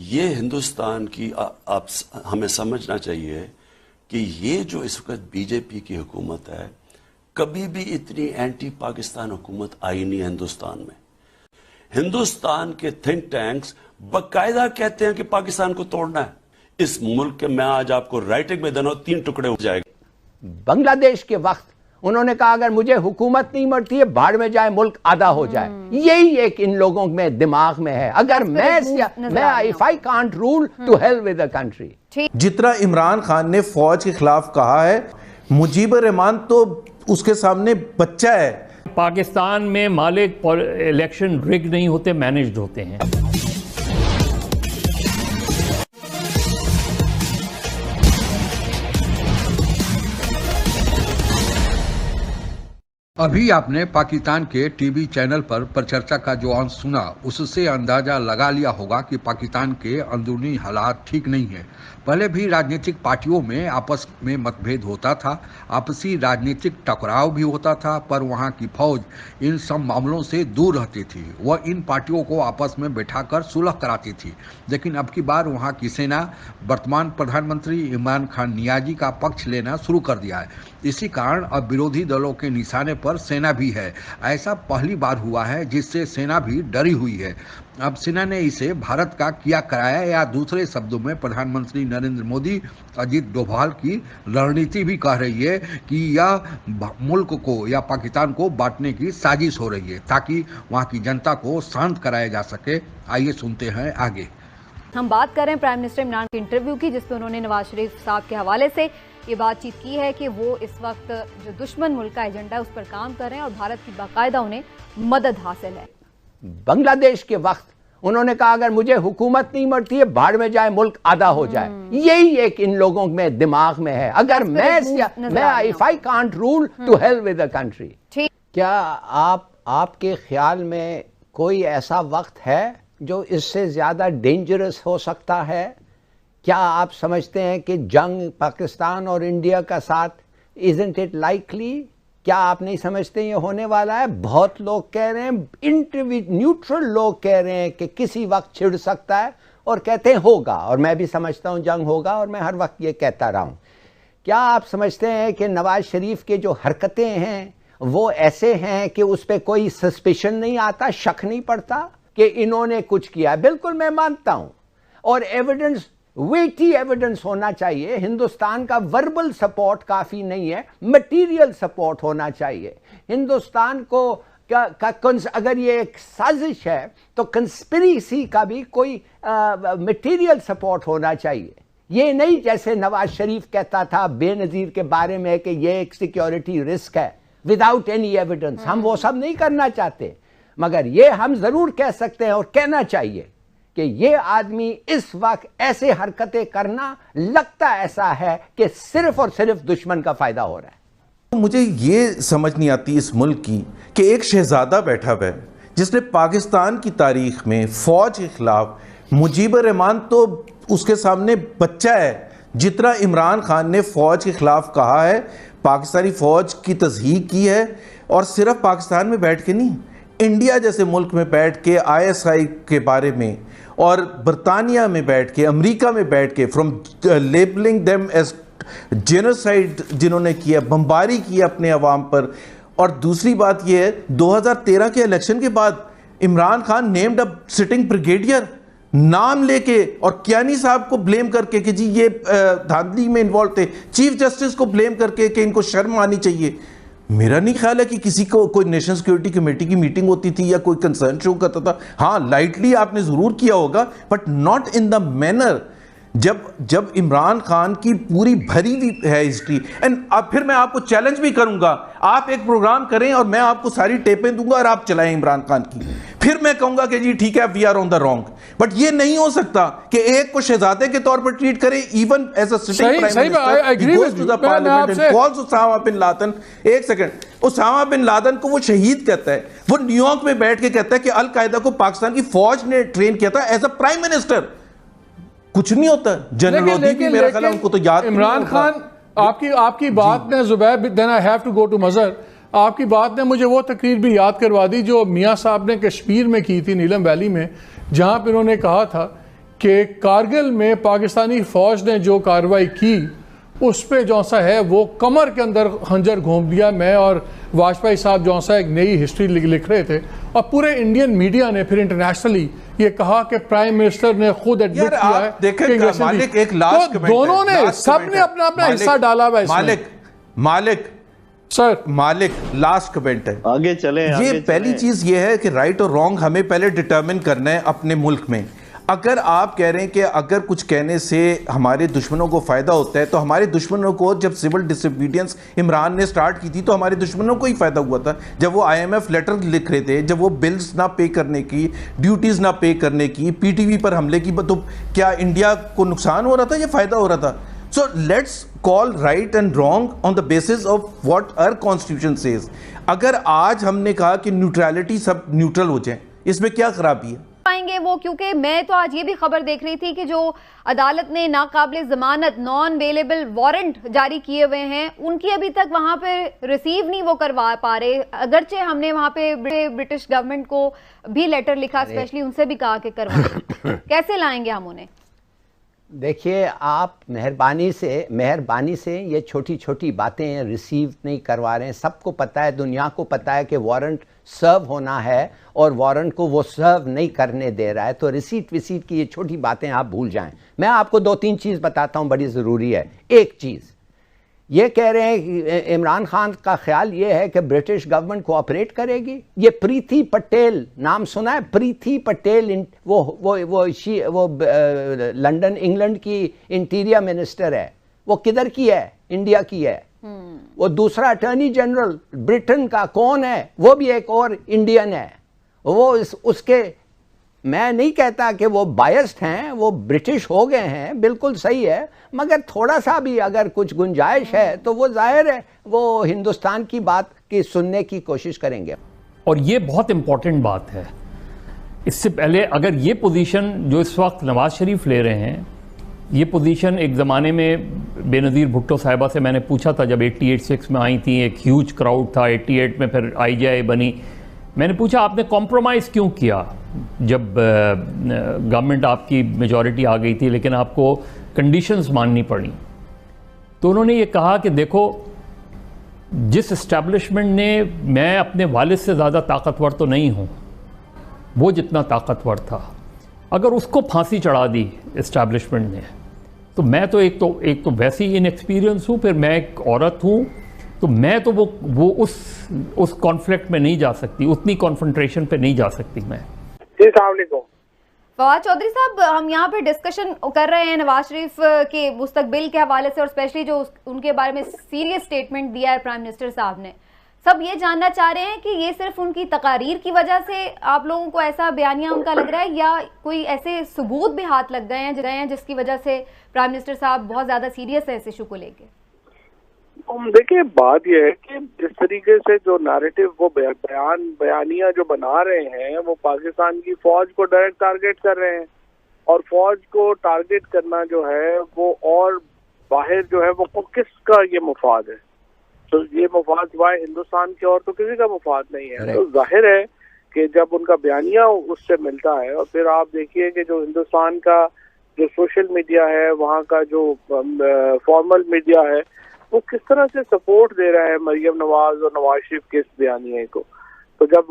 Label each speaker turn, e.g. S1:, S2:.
S1: ये हिंदुस्तान की आप हमें समझना चाहिए कि ये जो इस वक्त बीजेपी की हुकूमत है, कभी भी इतनी एंटी पाकिस्तान हुकूमत आई नहीं हिंदुस्तान में। हिंदुस्तान के थिंक टैंक्स बाकायदा कहते हैं कि पाकिस्तान को तोड़ना है। इस मुल्क के, मैं आज आपको राइटिंग में देना, 3 टुकड़े हो जाएंगे।
S2: बांग्लादेश के वक्त उन्होंने कहा अगर मुझे हुकूमत नहीं मिलती है, भाड़ में जाए, मुल्क आधा हो जाए। यही एक इन लोगों में दिमाग में है। अगर मैं if I can't rule, to hell with the country.
S3: जितना इमरान खान ने फौज के खिलाफ कहा है, मुजीबर रहमान तो उसके सामने बच्चा है।
S4: पाकिस्तान में मालिक इलेक्शन रिग नहीं होते, मैनेज्ड होते हैं।
S5: अभी आपने पाकिस्तान के टीवी चैनल पर परिचर्चा का जो अंश सुना, उससे अंदाजा लगा लिया होगा कि पाकिस्तान के अंदरूनी हालात ठीक नहीं है। पहले भी राजनीतिक पार्टियों में आपस में मतभेद होता था, आपसी राजनीतिक टकराव भी होता था, पर वहां की फौज इन सब मामलों से दूर रहती थी। वह इन पार्टियों को आपस में बैठाकर सुलह कराती थी। लेकिन अब की बार वहां की सेना वर्तमान प्रधानमंत्री इमरान खान नियाजी का पक्ष लेना शुरू कर दिया है। इसी कारण अब विरोधी दलों के निशाने पर सेना भी है। ऐसा पहली बार हुआ है जिससे सेना भी डरी हुई है। अब सेना ने इसे भारत का किया कराया, या दूसरे शब्दों में प्रधानमंत्री नरेंद्र मोदी, अजीत डोभाल की रणनीति भी कह रही है कि यह मुल्क को या पाकिस्तान को बांटने की साजिश हो रही है, ताकि वहां की जनता को शांत कराया जा सके। आइए सुनते हैं आगे।
S6: हम बात कर रहे हैं प्राइम मिनिस्टर इमरान के इंटरव्यू की, जिसमें उन्होंने नवाज शरीफ साहब के हवाले से ये बातचीत की है कि वो इस वक्त जो दुश्मन मुल्क का एजेंडा है उस पर काम कर रहे हैं और भारत की बाकायदा उन्हें मदद हासिल है।
S2: बांग्लादेश के वक्त उन्होंने कहा अगर मुझे हुकूमत नहीं मिलती है, भाड़ में जाए, मुल्क आधा हो जाए। यही एक इन लोगों में दिमाग में है। अगर मैं if I can't rule, to hell with the country. क्या आपके ख्याल में कोई ऐसा वक्त है जो इससे ज्यादा डेंजरस हो सकता है? क्या आप समझते हैं कि जंग पाकिस्तान और इंडिया का साथ, इजंट इट लाइकली? क्या आप नहीं समझते ये होने वाला है? बहुत लोग कह रहे हैं, न्यूट्रल लोग कह रहे हैं कि किसी वक्त छिड़ सकता है, और कहते हैं होगा। और मैं भी समझता हूं जंग होगा, और मैं हर वक्त ये कहता रहा हूं। क्या आप समझते हैं कि नवाज शरीफ के जो हरकतें हैं वो ऐसे हैं कि उस पर कोई सस्पिशन नहीं आता, शक नहीं पड़ता कि इन्होंने कुछ किया? बिल्कुल मैं मानता हूं, और एविडेंस, वेटी एविडेंस होना चाहिए। हिंदुस्तान का वर्बल सपोर्ट काफी नहीं है, मटेरियल सपोर्ट होना चाहिए। हिंदुस्तान को अगर ये एक साजिश है तो कंस्पिरेसी का भी कोई मटेरियल सपोर्ट होना चाहिए। ये नहीं जैसे नवाज शरीफ कहता था बेनजीर के बारे में कि ये एक सिक्योरिटी रिस्क है, विदाउट एनी एविडेंस। हम वो सब नहीं करना चाहते, मगर ये हम जरूर कह सकते हैं और कहना चाहिए कि ये आदमी इस वक्त ऐसे हरकतें करना, लगता ऐसा है कि सिर्फ और सिर्फ दुश्मन का फायदा हो रहा है।
S3: मुझे ये समझ नहीं आती इस मुल्क की कि एक शहजादा बैठा हुआ है जिसने पाकिस्तान की तारीख में फौज के खिलाफ, मुजीबर रहमान तो उसके सामने बच्चा है। जितना इमरान खान ने फौज के खिलाफ कहा है, पाकिस्तानी फौज की तज़हीक की है, और सिर्फ पाकिस्तान में बैठ के नहीं, इंडिया जैसे मुल्क में बैठ के ISI के बारे में, और बरतानिया में बैठ के, अमेरिका में बैठ के, from labelling them as genocide जिन्होंने किया, बमबारी की अपने अवाम पर। और दूसरी बात यह है, 2013 के इलेक्शन के बाद Imran Khan named a sitting brigadier, नाम लेके, और कियानी साहब को ब्लेम करके कि जी ये धांधली में इन्वॉल्व थे, चीफ जस्टिस को ब्लेम करके कि इनको शर्म आनी चाहिए। मेरा नहीं ख्याल है कि किसी को कोई नेशनल सिक्योरिटी कमेटी की मीटिंग होती थी या कोई कंसर्न शो करता था। हाँ, लाइटली आपने जरूर किया होगा, but not in the manner जब इमरान खान की पूरी भरी हुई है हिस्ट्री। एंड अब फिर मैं आपको चैलेंज भी करूंगा, आप एक प्रोग्राम करें और मैं आपको सारी टेपें दूंगा और आप चलाएं इमरान खान की, फिर मैं कहूंगा कि जी ठीक है, we are on the wrong. But ये नहीं हो सकता कि एक को शहजादे के तौर पर ट्रीट करें, even as a sitting prime minister goes to the parliament and calls Osama bin Laden. एक सेकंड, उसामा बिन लादेन को वो शहीद कहता है, वो न्यूयॉर्क में बैठ के कहता है कि अल कायदा को पाकिस्तान की फौज ने ट्रेन किया था एज अ प्राइम मिनिस्टर। कुछ नहीं होता। जनरल मोदी भी मेरा ख्याल है उनको तो याद।
S7: इमरान खान, आपकी बात ने Zubair, then I have to go to Mazhar, आपकी बात ने मुझे वो तकरीर भी याद करवा दी जो मियाँ साहब ने कश्मीर में की थी, नीलम वैली में, जहाँ पर उन्होंने कहा था कि कारगिल में पाकिस्तानी फ़ौज ने जो कार्रवाई की उस पर जो सा है वो कमर के अंदर खंजर घोंप दिया। मैं और वाजपेयी साहब जो सा एक नई हिस्ट्री लिख रहे थे और पूरे इंडियन मीडिया ने फिर इंटरनेशनली ये कहा कि प्राइम मिनिस्टर ने खुद एडमिट किया है कि
S3: मालिक एक लास्ट
S7: तो दोनों ने सबने अपना अपना हिस्सा डाला हुआ है।
S3: मालिक लास्ट कमेंट है,
S8: आगे चले।
S3: ये पहली चीज ये है कि राइट और रॉन्ग हमें पहले डिटरमिन करना है अपने मुल्क में। अगर आप कह रहे हैं कि अगर कुछ कहने से हमारे दुश्मनों को फायदा होता है, तो हमारे दुश्मनों को जब सिविल डिसोबीडियंस इमरान ने स्टार्ट की थी तो हमारे दुश्मनों को ही फायदा हुआ था। जब वो IMF लेटर लिख रहे थे, जब वो बिल्स ना पे करने की, ड्यूटीज ना पे करने की, PTV पर हमले की, तो क्या इंडिया को नुकसान हो रहा था या फायदा हो रहा था? So let's call right and wrong on the basis of what our constitution says. अगर आज हमने कहा कि न्यूट्रलिटी सब न्यूट्रल हो जाए, इसमें क्या खराबी है?
S6: पाएंगे वो, क्योंकि मैं तो आज ये भी खबर देख रही थी कि जो अदालत ने नाकाबिल जमानत नॉन अवेलेबल वारंट जारी किए हुए हैं उनकी अभी तक वहां पे रिसीव नहीं वो करवा पा रहे। अगरचे हमने वहां पे ब्रिटिश गवर्नमेंट को भी लेटर लिखा, स्पेशली उनसे भी कहा कि करवाएं। कैसे लाएंगे हम उन्हें?
S2: देखिए, आप मेहरबानी से ये छोटी छोटी बातें रिसीव नहीं करवा रहे हैं। सबको पता है, दुनिया को पता है कि वारंट सर्व होना है और वारंट को वो सर्व नहीं करने दे रहा है। तो रिसीट विसीट की ये छोटी बातें आप भूल जाएं। मैं आपको 2-3 चीज़ बताता हूँ, बड़ी ज़रूरी है। एक चीज़ ये कह रहे हैं कि इमरान खान का ख्याल ये है कि ब्रिटिश गवर्नमेंट कोऑपरेट करेगी। ये प्रीति पटेल नाम सुना है? प्रीति पटेल वो लंदन इंग्लैंड की इंटीरियर मिनिस्टर है। वो किधर की है? इंडिया की है। वो दूसरा अटॉर्नी जनरल ब्रिटेन का कौन है? वो भी एक और इंडियन है। वो उसके, मैं नहीं कहता कि वो बायस्ड हैं, वो ब्रिटिश हो गए हैं, बिल्कुल सही है, मगर थोड़ा सा भी अगर कुछ गुंजाइश है तो वो जाहिर है वो हिंदुस्तान की बात की सुनने की कोशिश करेंगे।
S4: और ये बहुत इंपॉर्टेंट बात है। इससे पहले अगर ये पोजीशन जो इस वक्त नवाज शरीफ ले रहे हैं, ये पोजीशन एक ज़माने में बेनज़ीर भुट्टो साहिबा से मैंने पूछा था, जब 88-6 में आई थी, एक ह्यूज क्राउड था, 88 में फिर IJI बनी। मैंने पूछा आपने कॉम्प्रोमाइज़ क्यों किया जब गवर्नमेंट आपकी मेजॉरिटी आ गई थी, लेकिन आपको कंडीशंस माननी पड़ी? तो उन्होंने ये कहा कि देखो, जिस इस्टेब्लिशमेंट ने, मैं अपने वालिद से ज़्यादा ताकतवर तो नहीं हूँ, वो जितना ताकतवर था, अगर उसको फांसी चढ़ा दी इस्टेब्लिशमेंट ने, तो मैं तो एक तो वैसी इनएक्सपीरियंस हूँ, फिर मैं एक औरत हूँ, तो मैं तो वो उस कॉन्फ्लिक्ट में नहीं जा सकती, उतनी कॉन्फ्रंट्रेशन पे नहीं जा सकती मैं।
S9: जी अस्सलाम वालेकुम।
S6: फवाद चौधरी साहब, हम यहाँ पे डिस्कशन कर रहे हैं नवाज शरीफ के मुस्तकबिल के हवाले से, और स्पेशली जो उनके बारे में सीरियस स्टेटमेंट दिया है प्राइम मिनिस्टर साहब ने। सब ये जानना चाह रहे हैं कि ये सिर्फ उनकी तकारीर की वजह से आप लोगों को ऐसा बयानिया उनका लग रहा है, या कोई ऐसे सबूत भी हाथ लग गए हैं जिसकी वजह से प्राइम मिनिस्टर साहब बहुत ज्यादा सीरियस है इस इशू को लेकर?
S9: देखिए, बात यह है कि जिस तरीके से जो नैरेटिव वो बयानिया जो बना रहे हैं, वो पाकिस्तान की फौज को डायरेक्ट टारगेट कर रहे हैं, और फौज को टारगेट करना जो है वो, और बाहर जो है वो किसका ये मुफाद है? तो ये मुफाद सिवाय हिंदुस्तान के और तो किसी का मुफाद नहीं है। तो जाहिर है कि जब उनका बयानिया उससे मिलता है, और फिर आप देखिए कि जो हिंदुस्तान का जो सोशल मीडिया है, वहाँ का जो फॉर्मल मीडिया है, वो किस तरह से सपोर्ट दे रहा है मरियम नवाज और नवाज शरीफ के इस बयानिए को। तो जब